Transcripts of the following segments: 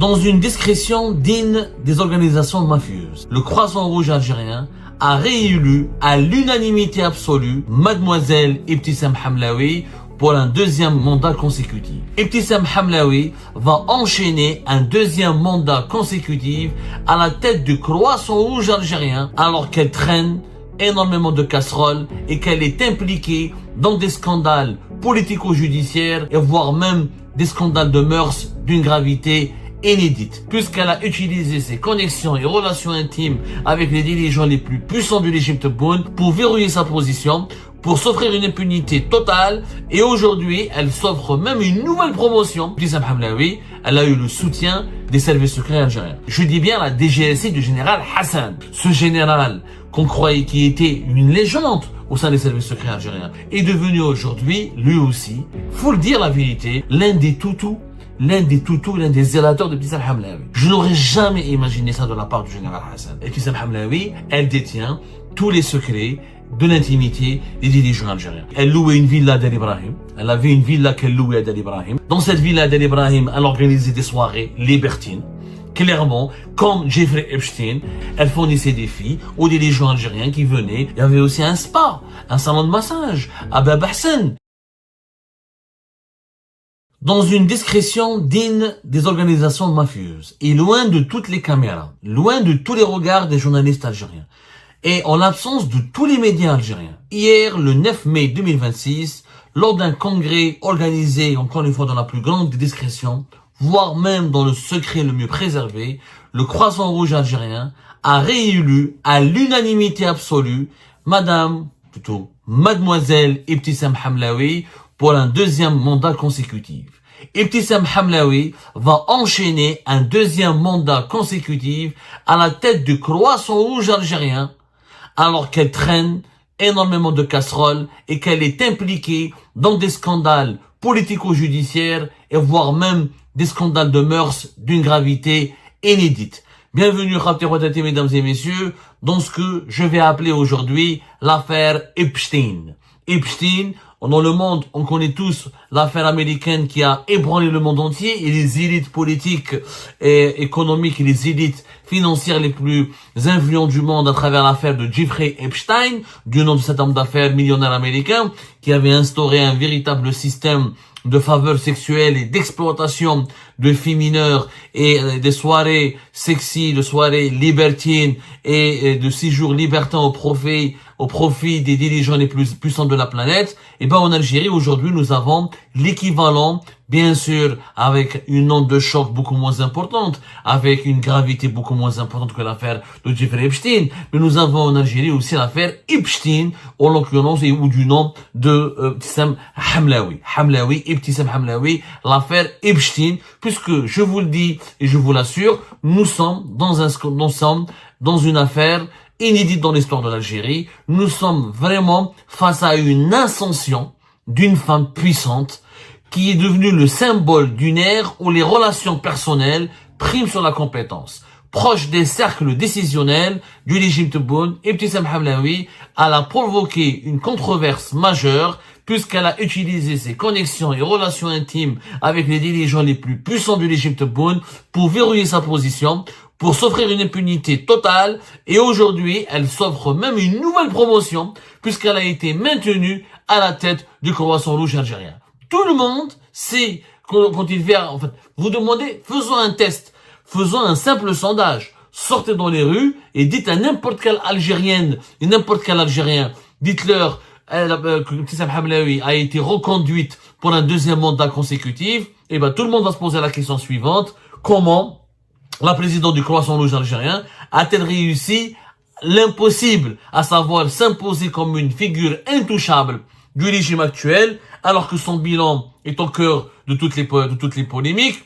Dans une discrétion digne des organisations mafieuses, le Croissant Rouge algérien a réélu à l'unanimité absolue Mademoiselle Ibtissam Hamlaoui pour un deuxième mandat consécutif. Ibtissam Hamlaoui va enchaîner un deuxième mandat consécutif à la tête du Croissant Rouge algérien alors qu'elle traîne énormément de casseroles et qu'elle est impliquée dans des scandales politico-judiciaires et voire même des scandales de mœurs d'une gravité inédite, puisqu'elle a utilisé ses connexions et relations intimes avec les dirigeants les plus puissants de l'Égypte Boune pour verrouiller sa position, pour s'offrir une impunité totale, et aujourd'hui, elle s'offre même une nouvelle promotion. Ibtissam Hamlaoui, elle a eu le soutien des services secrets algériens. Je dis bien la DGSI du général Hassan. Ce général qu'on croyait qui était une légende au sein des services secrets algériens est devenu aujourd'hui, lui aussi, faut le dire la vérité, l'un des toutous, l'un des zélateurs de Ibtissam Hamlaoui. Je n'aurais jamais imaginé ça de la part du général Hassan. Ibtissam Hamlaoui, elle détient tous les secrets de l'intimité des dirigeants algériens. Elle louait une villa d'El Ibrahim. Elle avait une villa qu'elle louait à Del Ibrahim. Dans cette villa d'El Ibrahim, elle organisait des soirées libertines. Clairement, comme Jeffrey Epstein, elle fournissait des filles aux dirigeants algériens qui venaient. Il y avait aussi un spa, un salon de massage, à Bab Hassan. Dans une discrétion digne des organisations mafieuses et loin de toutes les caméras, loin de tous les regards des journalistes algériens et en l'absence de tous les médias algériens. Hier, le 9 mai 2026, lors d'un congrès organisé encore une fois dans la plus grande discrétion, voire même dans le secret le mieux préservé, le Croissant Rouge algérien a réélu à l'unanimité absolue Mademoiselle Ibtissam Hamlaoui pour un deuxième mandat consécutif. Ibtissam Hamlaoui va enchaîner un deuxième mandat consécutif à la tête du Croissant Rouge algérien alors qu'elle traîne énormément de casseroles et qu'elle est impliquée dans des scandales politico-judiciaires et voire même des scandales de mœurs d'une gravité inédite. Bienvenue, Khabti, mesdames et messieurs, dans ce que je vais appeler aujourd'hui l'affaire Epstein. Epstein, dans le monde, on connaît tous l'affaire américaine qui a ébranlé le monde entier et les élites politiques et économiques et les élites financières les plus influentes du monde à travers l'affaire de Jeffrey Epstein, du nom de cet homme d'affaires millionnaire américain qui avait instauré un véritable système de faveurs sexuelles et d'exploitation de filles mineures et des soirées sexy, de soirées libertines et de séjours libertins au profit des dirigeants les plus puissants de la planète. Et ben en Algérie aujourd'hui nous avons l'équivalent, bien sûr avec une onde de choc beaucoup moins importante, avec une gravité beaucoup moins importante que l'affaire de Jeffrey Epstein, mais nous avons en Algérie aussi l'affaire Epstein, en l'occurrence ou du nom de Ibtissam Hamlaoui, Ibtissam Hamlaoui, l'affaire Epstein, puisque je vous le dis et je vous l'assure, nous sommes dans une affaire inédite dans l'histoire de l'Algérie. Nous sommes vraiment face à une ascension d'une femme puissante qui est devenue le symbole d'une ère où les relations personnelles priment sur la compétence. Proche des cercles décisionnels du régime Tebboune, Ibtissam Hamlaoui, elle a provoqué une controverse majeure puisqu'elle a utilisé ses connexions et relations intimes avec les dirigeants les plus puissants du régime Tebboune pour verrouiller sa position, pour s'offrir une impunité totale, et aujourd'hui, elle s'offre même une nouvelle promotion puisqu'elle a été maintenue à la tête du Croissant Rouge algérien. Tout le monde sait quand il vient, en fait, vous demandez, faisons un test, faisons un simple sondage, sortez dans les rues et dites à n'importe quelle Algérienne et n'importe quel Algérien, dites-leur que Ibtissam Hamlaoui a été reconduite pour un deuxième mandat consécutif, et ben tout le monde va se poser la question suivante: comment la présidente du Croissant Rouge algérien a-t-elle réussi l'impossible, à savoir s'imposer comme une figure intouchable du régime actuel, alors que son bilan est au cœur de toutes les polémiques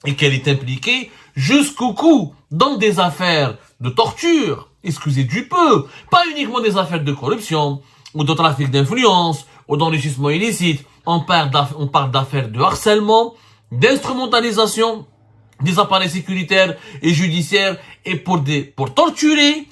et qu'elle est impliquée jusqu'au cou dans des affaires de torture, excusez du peu, pas uniquement des affaires de corruption ou de trafic d'influence ou d'enrichissement illicite. On parle d'affaires de harcèlement, d'instrumentalisation des appareils sécuritaires et judiciaires et pour torturer,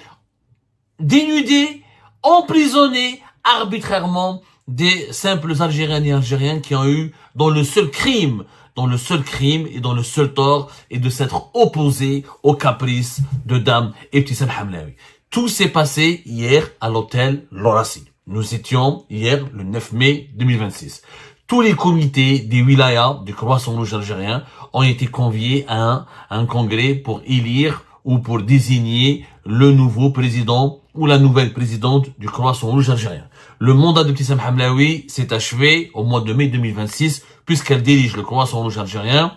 dénuder, emprisonner arbitrairement des simples Algériens et Algériens qui ont eu, dans le seul crime dans le seul crime et dans le seul tort et de s'être opposé aux caprices de Dame Ibtissam Hamlaoui. Tout s'est passé hier à l'hôtel L'Horaci. Nous étions hier le 9 mai 2026. Tous les comités des wilayas du Croissant Rouge algérien ont été conviés à un congrès pour élire ou pour désigner le nouveau président ou la nouvelle présidente du Croissant Rouge algérien. Le mandat de Ibtissam Hamlaoui s'est achevé au mois de mai 2026 puisqu'elle dirige le Croissant Rouge algérien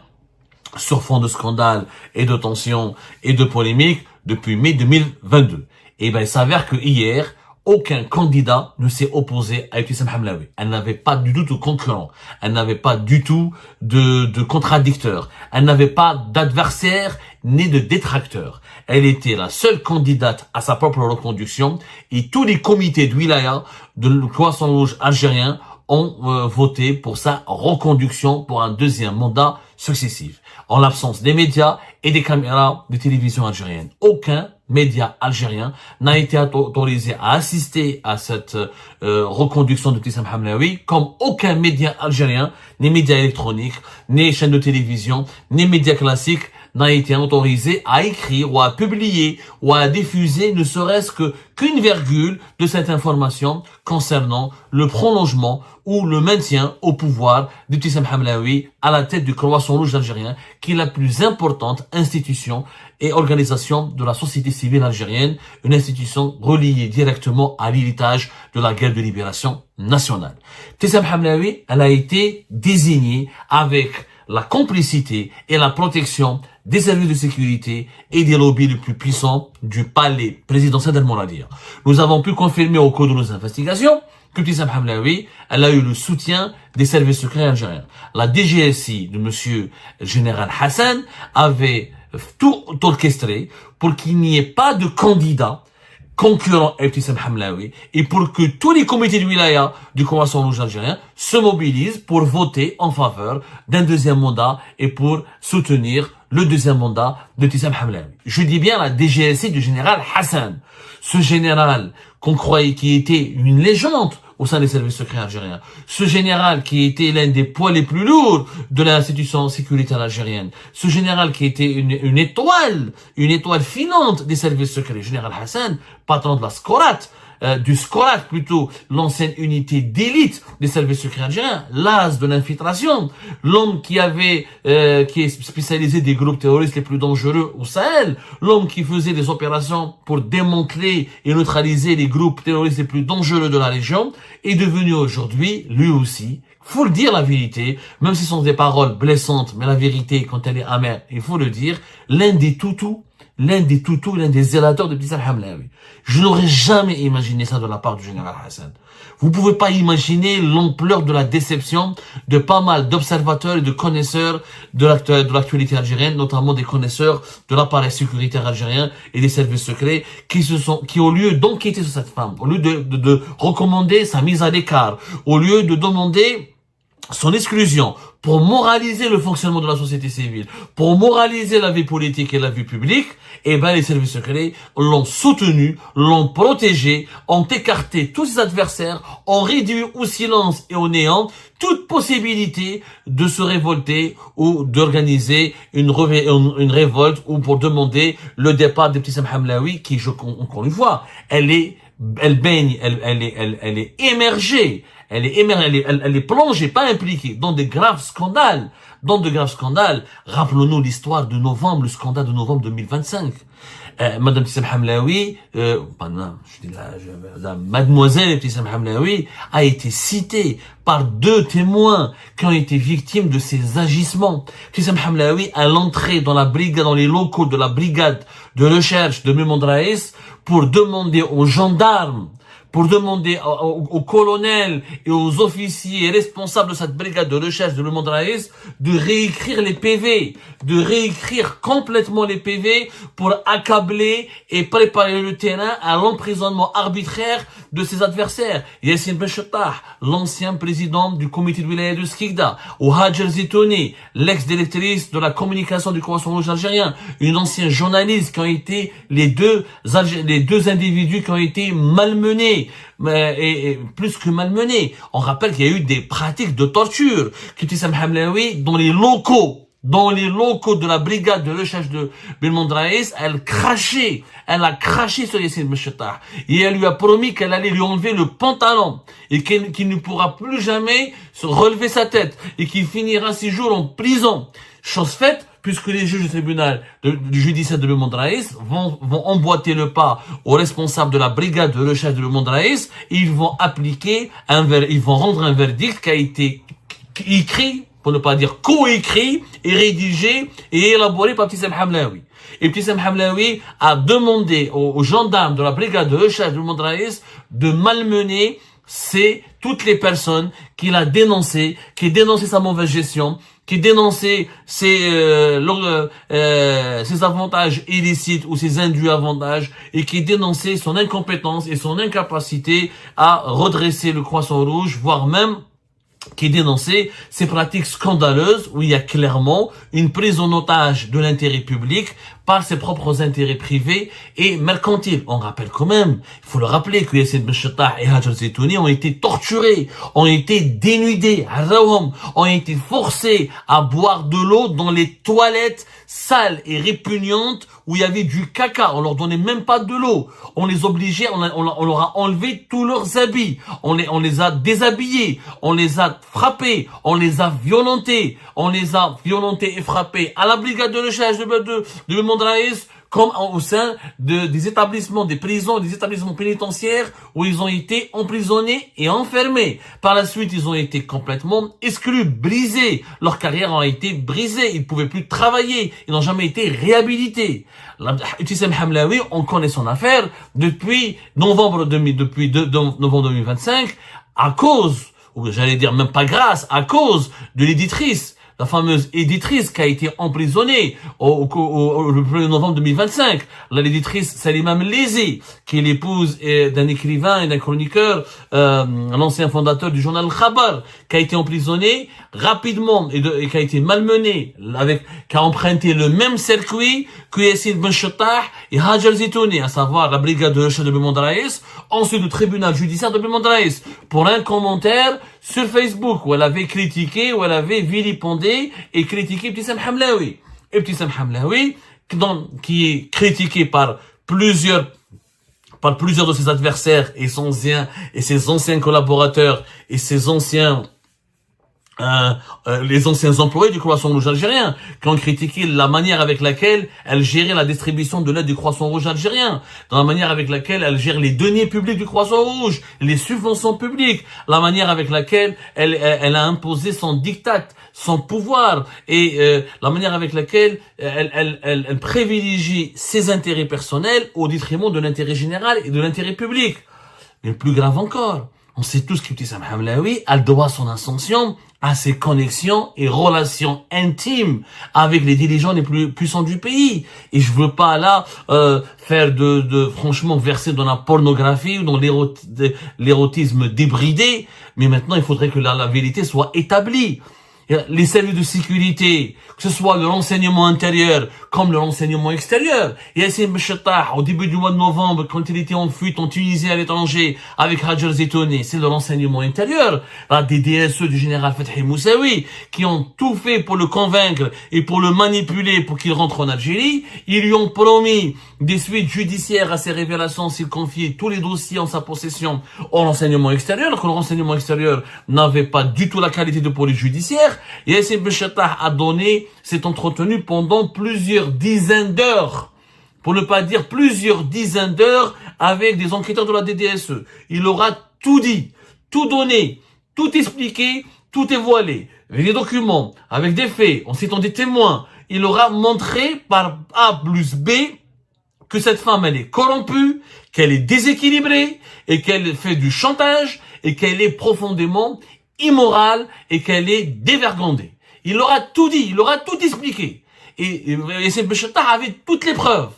sur fond de scandale et de tensions et de polémiques depuis mai 2022. Et ben, il s'avère que hier, aucun candidat ne s'est opposé à Ibtissam Hamlaoui. Elle n'avait pas du tout de concurrent. Elle n'avait pas du tout de contradicteur. Elle n'avait pas d'adversaire ni de détracteur. Elle était la seule candidate à sa propre reconduction et tous les comités de wilaya de Croissant Rouge algérien ont voté pour sa reconduction pour un deuxième mandat successif. En l'absence des médias et des caméras de télévision algérienne. Aucun média algérien n'a été autorisé à assister à cette reconduction de Ibtissam Hamlaoui, comme aucun média algérien, ni médias électroniques, ni chaînes de télévision, ni médias classiques n'a été autorisé à écrire ou à publier ou à diffuser ne serait-ce qu'une virgule de cette information concernant le prolongement ou le maintien au pouvoir d'Ibtissam Hamlaoui à la tête du Croissant Rouge algérien, qui est la plus importante institution et organisation de la société civile algérienne, une institution reliée directement à l'héritage de la guerre de libération nationale. Ibtissam Hamlaoui, elle a été désignée avec la complicité et la protection des services de sécurité et des lobbies les plus puissants du palais présidentiel d'Al-Mouradia. Nous avons pu confirmer au cours de nos investigations que Ibtissam Hamlaoui, elle a eu le soutien des services secrets algériens. La DGSI de monsieur général Hassan avait tout orchestré pour qu'il n'y ait pas de candidat concurrent à Ibtissam Hamlaoui et pour que tous les comités de wilaya du Croissant Rouge algérien se mobilisent pour voter en faveur d'un deuxième mandat et pour soutenir le deuxième mandat de Ibtissam Hamlaoui. Je dis bien la DGSI du général Hassan. Ce général qu'on croyait qui était une légende au sein des services secrets algériens. Ce général qui était l'un des poids les plus lourds de l'institution sécuritaire algérienne. Ce général qui était une étoile filante des services secrets. Le général Hassan, patron de la Skorat, du Skorat plutôt, l'ancienne unité d'élite des services secrets algériens, l'as de l'infiltration, l'homme qui est spécialisé des groupes terroristes les plus dangereux au Sahel, l'homme qui faisait des opérations pour démanteler et neutraliser les groupes terroristes les plus dangereux de la région, est devenu aujourd'hui, lui aussi, faut le dire la vérité, même si ce sont des paroles blessantes, mais la vérité, quand elle est amère, il faut le dire, l'un des zélateurs de Ibtissam Hamlaoui. Je n'aurais jamais imaginé ça de la part du général Hassan. Vous pouvez pas imaginer l'ampleur de la déception de pas mal d'observateurs et de connaisseurs de l'actualité algérienne, notamment des connaisseurs de l'appareil sécuritaire algérien et des services secrets, qui au lieu d'enquêter sur cette femme, au lieu de recommander sa mise à l'écart, au lieu de demander son exclusion pour moraliser le fonctionnement de la société civile, pour moraliser la vie politique et la vie publique, eh ben, les services secrets l'ont soutenu, l'ont protégé, ont écarté tous ses adversaires, ont réduit au silence et au néant toute possibilité de se révolter ou d'organiser une révolte ou pour demander le départ d'Ibtissam Hamlaoui qui, encore une fois, elle est émergée. Elle est plongée, pas impliquée, dans de graves scandales. Rappelons-nous l'histoire de novembre, le scandale de novembre 2025. Madame Ibtissam Hamlaoui, Mademoiselle Ibtissam Hamlaoui a été citée par 2 témoins qui ont été victimes de ces agissements. Ibtissam Hamlaoui, à l'entrée dans les locaux de la brigade de recherche de Mehmoud Raïs pour demander aux gendarmes, pour demander aux colonels et aux officiers responsables de cette brigade de recherche de Mehmoud Raïs de réécrire les PV, de réécrire complètement les PV pour accabler et préparer le terrain à l'emprisonnement arbitraire de ses adversaires. Yassine Ben Chettah, l'ancien président du comité de wilaya de Skikda, ou Hajer Zitouni, l'ex-directrice de la communication du Croissant Rouge algérien, une ancienne journaliste qui ont été les deux individus qui ont été malmenés, et plus que malmenés. On rappelle qu'il y a eu des pratiques de torture. Ibtissam Hamlaoui, dans les locaux de la brigade de recherche de Belmond Raïs, elle a craché sur Yassine Ben Chettah. Et elle lui a promis qu'elle allait lui enlever le pantalon et qu'il ne pourra plus jamais se relever sa tête et qu'il finira 6 jours en prison. Chose faite, puisque les juges du tribunal du judiciaire de Belmond Raïs vont emboîter le pas aux responsables de la brigade de recherche de Belmond Raïs et ils vont rendre un verdict qui a été écrit, pour ne pas dire coécrit et rédigé et élaboré par Ibtissam Hamlaoui. Et Ibtissam Hamlaoui a demandé aux gendarmes de la brigade de recherche de Belmond Raïs de malmener toutes les personnes qu'il a dénoncées, qui dénonçaient sa mauvaise gestion, qui dénonçaient ses avantages illicites ou ses indus avantages et qui dénonçaient son incompétence et son incapacité à redresser le Croissant Rouge, voire même qui dénonçait ces pratiques scandaleuses où il y a clairement une prise en otage de l'intérêt public par ses propres intérêts privés et mercantiles. On rappelle quand même, il faut le rappeler, que Yassine Ben Chettah et Hajer Zitouni ont été torturés, ont été dénudés, ont été forcés à boire de l'eau dans les toilettes sales et répugnantes où il y avait du caca. On leur donnait même pas de l'eau. On les obligeait, on leur a enlevé tous leurs habits. On les a déshabillés. On les a frappés. On les a violentés. On les a violentés et frappés à la brigade de recherche de Belmond Raïs, comme au sein des établissements, des prisons, des établissements pénitentiaires où ils ont été emprisonnés et enfermés. Par la suite, ils ont été complètement exclus, brisés. Leur carrière a été brisée. Ils ne pouvaient plus travailler. Ils n'ont jamais été réhabilités. Ibtissam Hamlaoui, on connaît son affaire depuis novembre 2025 à cause, ou j'allais dire même pas grâce, à cause de l'éditrice, la fameuse éditrice qui a été emprisonnée le 1er novembre 2025. L'éditrice Salima Mlezi, qui est l'épouse d'un écrivain et d'un chroniqueur, un ancien fondateur du journal Khabar, qui a été emprisonné rapidement et qui a été malmené, qui a emprunté le même circuit que Yassine Ben Chettah et Hajer Zitouni, à savoir la brigade de recherche de Belmond Raïs, ensuite le tribunal judiciaire de Belmond Raïs, pour un commentaire sur Facebook où elle avait critiqué, où elle avait vilipendé et critiqué Ibtissam Hamlaoui. Ibtissam Hamlaoui, qui est critiqué par plusieurs de ses adversaires et ses anciens collaborateurs et ses anciens les anciens employés du Croissant Rouge algérien, qui ont critiqué la manière avec laquelle elle gérait la distribution de l'aide du Croissant Rouge algérien, dans la manière avec laquelle elle gère les deniers publics du Croissant Rouge, les subventions publiques, la manière avec laquelle elle a imposé son diktat, son pouvoir, et la manière avec laquelle elle privilégie ses intérêts personnels au détriment de l'intérêt général et de l'intérêt public. Mais plus grave encore, on sait tous qu'Ibtissam Hamlaoui, elle doit son ascension à ses connexions et relations intimes avec les dirigeants les plus puissants du pays. Et je veux pas là faire franchement verser dans la pornographie ou dans l'érotisme débridé, mais maintenant il faudrait que la vérité soit établie. Les services de sécurité, que ce soit le renseignement intérieur comme le renseignement extérieur. Yassine Ben Chettah, au début du mois de novembre, quand il était en fuite en Tunisie à l'étranger avec Hajer Zitouni, c'est le renseignement intérieur. La DDSE du général Fethi Moussaoui, qui ont tout fait pour le convaincre et pour le manipuler pour qu'il rentre en Algérie. Ils lui ont promis des suites judiciaires à ses révélations s'il confiait tous les dossiers en sa possession au renseignement extérieur, alors que le renseignement extérieur n'avait pas du tout la qualité de police judiciaire. Yassine Ben Chettah s'est entretenu pendant plusieurs dizaines d'heures, pour ne pas dire plusieurs dizaines d'heures, avec des enquêteurs de la DDSE. Il aura tout dit, tout donné, tout expliqué, tout dévoilé, avec des documents, avec des faits, en citant des témoins. Il aura montré par A plus B que cette femme, elle est corrompue, qu'elle est déséquilibrée, et qu'elle fait du chantage, et qu'elle est profondément immorale, et qu'elle est dévergondée. Il aura tout dit, il aura tout expliqué. Et Yassine Ben Chettah avait toutes les preuves.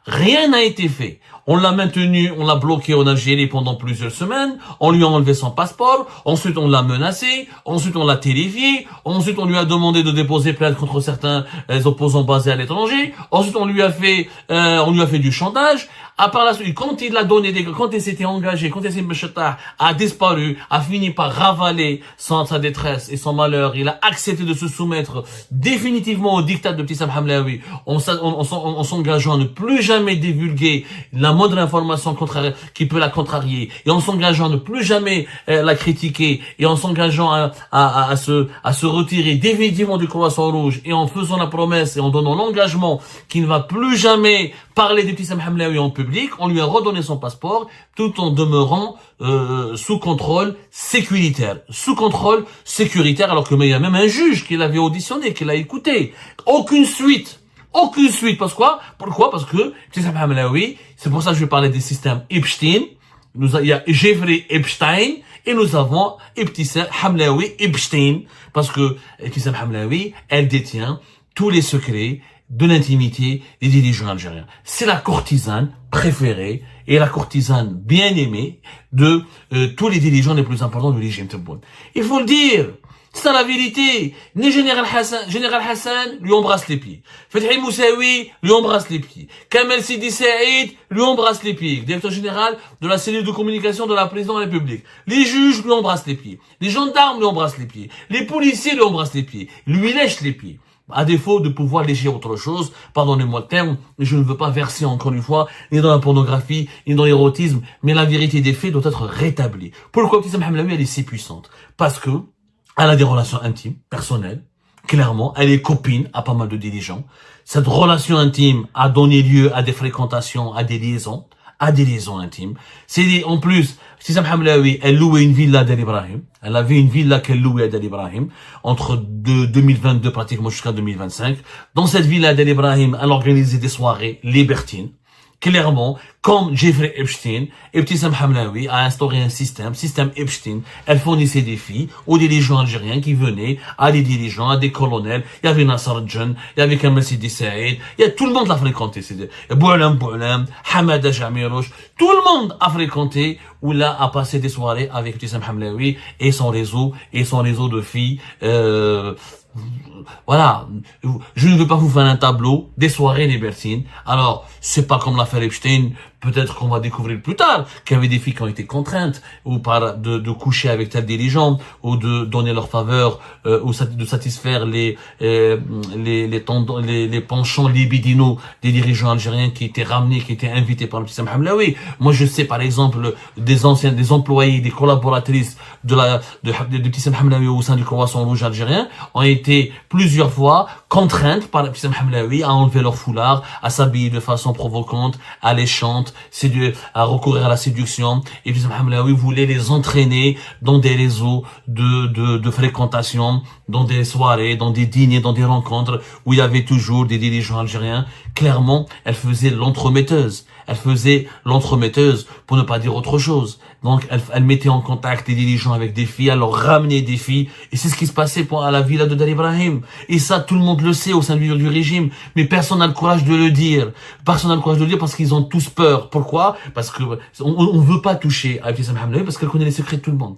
Rien n'a été fait. On l'a maintenu, on l'a bloqué en Algérie pendant plusieurs semaines, on lui a enlevé son passeport, ensuite on l'a menacé, ensuite on l'a terrifié, ensuite on lui a demandé de déposer plainte contre certains opposants basés à l'étranger, ensuite on lui a fait du chantage. À part la suite, quand il s'était engagé, quand Yassine Benchattah a disparu, a fini par ravaler sa détresse et son malheur, il a accepté de se soumettre définitivement au diktat de Ibtissam Hamlaoui, en s'engageant à ne plus jamais divulguer la moindre information qui peut la contrarier, et en s'engageant à ne plus jamais la critiquer, et en s'engageant à se retirer définitivement du Croissant Rouge, et en faisant la promesse et en donnant l'engagement qu'il ne va plus jamais parler d'Ibtissam Hamlaoui en public, on lui a redonné son passeport tout en demeurant sous contrôle sécuritaire. Sous contrôle sécuritaire, alors que mais il y a même un juge qui l'avait auditionné, qui l'a écouté. Aucune suite. Aucune suite. Pourquoi? Parce que Ibtissam Hamlaoui, c'est pour ça que je vais parler des systèmes Epstein. Il y a Jeffrey Epstein et nous avons Ibtissam Hamlaoui Epstein. Parce que Ibtissam Hamlaoui, elle détient tous les secrets de l'intimité des dirigeants algériens. C'est la courtisane préférée et la courtisane bien aimée de tous les dirigeants les plus importants du régime Tebboune. Il faut le dire, c'est la vérité. Ni Général Hassan lui embrasse les pieds. Fethi Moussaoui lui embrasse les pieds. Kamel Sidi Saïd lui embrasse les pieds. Directeur général de la cellule de communication de la présidence de la République. Les juges lui embrassent les pieds. Les gendarmes lui embrassent les pieds. Les policiers lui embrassent les pieds. Lui lèchent les pieds. À défaut de pouvoir lécher autre chose, pardonnez-moi le terme, je ne veux pas verser encore une fois, ni dans la pornographie, ni dans l'érotisme, mais la vérité des faits doit être rétablie. Pourquoi Ibtissam Hamlaoui, elle est si puissante? Parce que elle a des relations intimes, personnelles, clairement, elle est copine à pas mal de dirigeants. Cette relation intime a donné lieu à des fréquentations, à des liaisons intimes. En plus, Ibtissam Hamlaoui, elle louait une villa d'El Ibrahim. Elle avait une villa qu'elle louait à d'El Ibrahim entre 2022 pratiquement jusqu'à 2025. Dans cette villa d'El Ibrahim, elle organisait des soirées libertines. Clairement, comme Jeffrey Epstein, Ibtissam Hamlaoui a instauré un système Epstein. Elle fournissait des filles aux dirigeants algériens qui venaient, à des dirigeants, à des colonels. Il y avait Nasser Djen, il y avait Kamel Sidi Saïd, tout le monde l'a fréquenté. Boualam, Hamada Jamirouch, tout le monde a fréquenté ou là a passé des soirées avec Ibtissam Hamlaoui et son réseau de filles. Voilà, je ne veux pas vous faire un tableau des soirées libertines. Alors, c'est pas comme l'affaire Epstein, peut-être qu'on va découvrir plus tard qu'il y avait des filles qui ont été contraintes ou de coucher avec tel dirigeant ou de donner leur faveur ou de satisfaire les penchants libidinaux des dirigeants algériens qui étaient ramenés, qui étaient invités par Ibtissam Hamlaoui. Moi, je sais par exemple des employés, des collaboratrices de Ibtissam Hamlaoui au sein du Croissant Rouge algérien ont été plusieurs fois contraintes par Ibtissam Hamlaoui à enlever leur foulard, à s'habiller de façon provocante, alléchante, à recourir à la séduction. Et Ibtissam Hamlaoui voulait les entraîner dans des réseaux de fréquentation, dans des soirées, dans des dîners, dans des rencontres où il y avait toujours des dirigeants algériens. Clairement, elle faisait l'entremetteuse. Elle faisait l'entremetteuse pour ne pas dire autre chose. Donc, elle mettait en contact des dirigeants avec des filles, elle leur ramenait des filles. Et c'est ce qui se passait à la villa de Del Ibrahim. Et ça, tout le monde le sait au sein du régime. Mais personne n'a le courage de le dire. Personne n'a le courage de le dire parce qu'ils ont tous peur. Pourquoi? Parce que on veut pas toucher à Ibtissam Hamlaoui parce qu'elle connaît les secrets de tout le monde.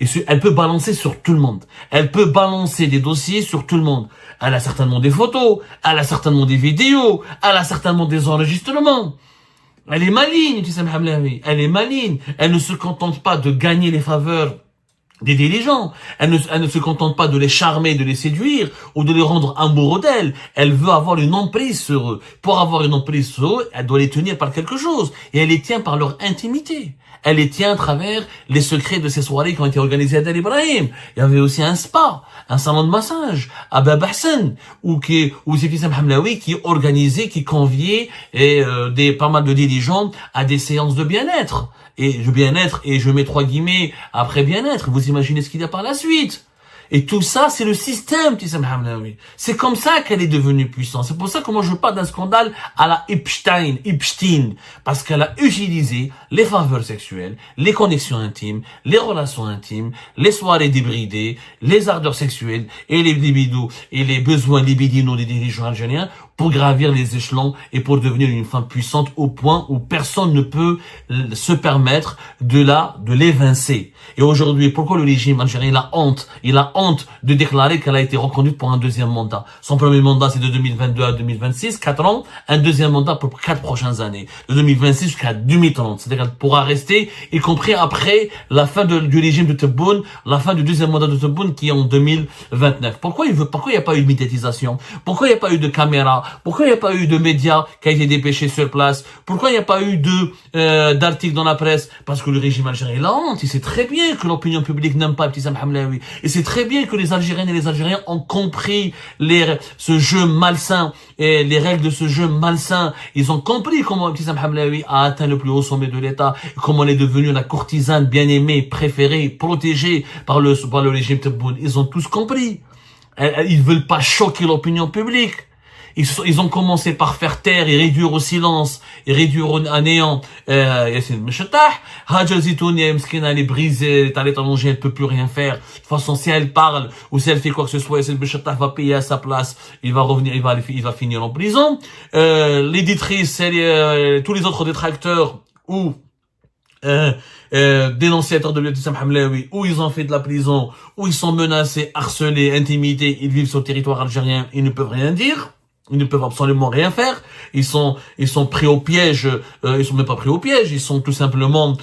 Et elle peut balancer sur tout le monde. Elle peut balancer des dossiers sur tout le monde. Elle a certainement des photos. Elle a certainement des vidéos. Elle a certainement des enregistrements. Elle est maligne, Ibtissam Hamlaoui. Elle est maligne. Elle ne se contente pas de gagner les faveurs des dirigeants. Elle ne se contente pas de les charmer, de les séduire ou de les rendre amoureux d'elle. Elle veut avoir une emprise sur eux. Pour avoir une emprise sur eux, elle doit les tenir par quelque chose. Et elle les tient par leur intimité. Elle les tient à travers les secrets de ces soirées qui ont été organisées à Del Ibrahim. Il y avait aussi un spa, un salon de massage à Bab Hassan, où c'est Ibtissam Hamlaoui qui organisait, qui conviait pas mal de dirigeants à des séances de bien-être. Et je mets 3 guillemets après bien-être. Vous imaginez ce qu'il y a par la suite. Et tout ça, c'est le système, Ibtissam Hamlaoui. C'est comme ça qu'elle est devenue puissante. C'est pour ça que moi je parle d'un scandale à la Epstein. Parce qu'elle a utilisé les faveurs sexuelles, les connexions intimes, les relations intimes, les soirées débridées, les ardeurs sexuelles et les libidos et les besoins libidinaux des dirigeants algériens pour gravir les échelons et pour devenir une femme puissante au point où personne ne peut se permettre de l'évincer. Et aujourd'hui, pourquoi le régime algérien, il a honte de déclarer qu'elle a été reconduite pour un deuxième mandat. Son premier mandat, c'est de 2022 à 2026, 4 ans, un deuxième mandat pour 4 prochaines années, de 2026 jusqu'à 2030. C'est-à-dire qu'elle pourra rester, y compris après la fin du régime de Tebboune, la fin du deuxième mandat de Tebboune qui est en 2029. Pourquoi il n'y a pas eu de médiatisation? Pourquoi il n'y a pas eu de caméra? Pourquoi il n'y a pas eu de médias qui a été dépêché sur place? Pourquoi il n'y a pas eu d'articles dans la presse? Parce que le régime algérien, il a honte. Il sait très bien que l'opinion publique n'aime pas Ibtissam Hamlaoui. Et c'est très bien que les Algériennes et les Algériens ont compris ce jeu malsain et les règles de ce jeu malsain. Ils ont compris comment Ibtissam Hamlaoui a atteint le plus haut sommet de l'État, comment elle est devenue la courtisane bien-aimée, préférée, protégée par le régime Tebboune. Ils ont tous compris. Ils veulent pas choquer l'opinion publique. Ils ont commencé par faire taire et réduire au silence et réduire à néant Yassine Benchattah. Haja Zitouni, elle est brisée, elle est allongée, elle peut plus rien faire. De toute façon, si elle parle ou si elle fait quoi que ce soit, Yassine Benchattah va payer à sa place. Il va revenir, il va finir en prison. L'éditrice, tous les autres détracteurs ou dénonciateurs de Ibtissam Hamlaoui, où ils ont fait de la prison, où ils sont menacés, harcelés, intimidés, ils vivent sur le territoire algérien, ils ne peuvent rien dire. Ils ne peuvent absolument rien faire. Ils sont pris au piège. Ils sont même pas pris au piège. Ils sont tout simplement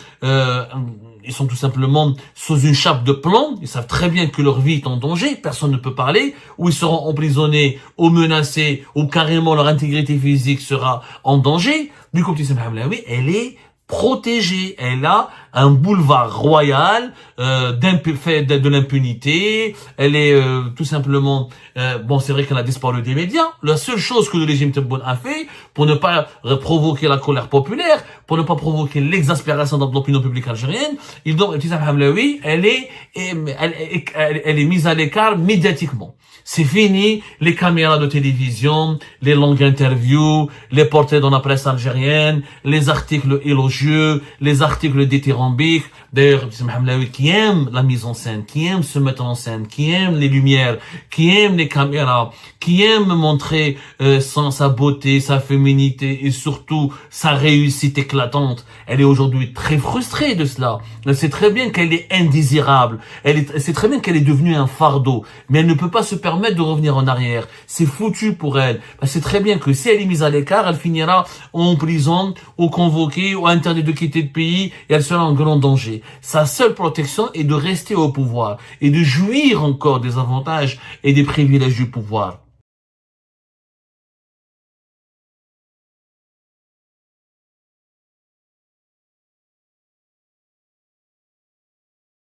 sous une chape de plomb. Ils savent très bien que leur vie est en danger. Personne ne peut parler. Ou ils seront emprisonnés, ou menacés, ou carrément leur intégrité physique sera en danger. Du coup, Ibtissam Hamlaoui, elle est protégée. Elle a un boulevard royal de l'impunité. Elle est tout simplement... bon, c'est vrai qu'elle a disparu des médias. La seule chose que le régime Tebboune a fait, pour ne pas provoquer la colère populaire, pour ne pas provoquer l'exaspération de l'opinion publique algérienne, Ibtissam Hamlaoui, elle est mise à l'écart médiatiquement. C'est fini les caméras de télévision, les longues interviews, les portraits dans la presse algérienne, les articles élogieux, les articles dithyrambiques. D'ailleurs, Ibtissam Hamlaoui qui aime la mise en scène, qui aime se mettre en scène, qui aime les lumières, qui aime les caméras, qui aime montrer sa beauté, sa féminité et surtout sa réussite éclatante. Elle est aujourd'hui très frustrée de cela. Elle sait très bien qu'elle est indésirable. Elle sait très bien qu'elle est devenue un fardeau. Mais elle ne peut pas se permettre de revenir en arrière. C'est foutu pour elle. Elle sait très bien que si elle est mise à l'écart, elle finira en prison, ou convoquée, ou interdite de quitter le pays, et elle sera en grand danger. Sa seule protection est de rester au pouvoir, et de jouir encore des avantages et des privilèges du pouvoir.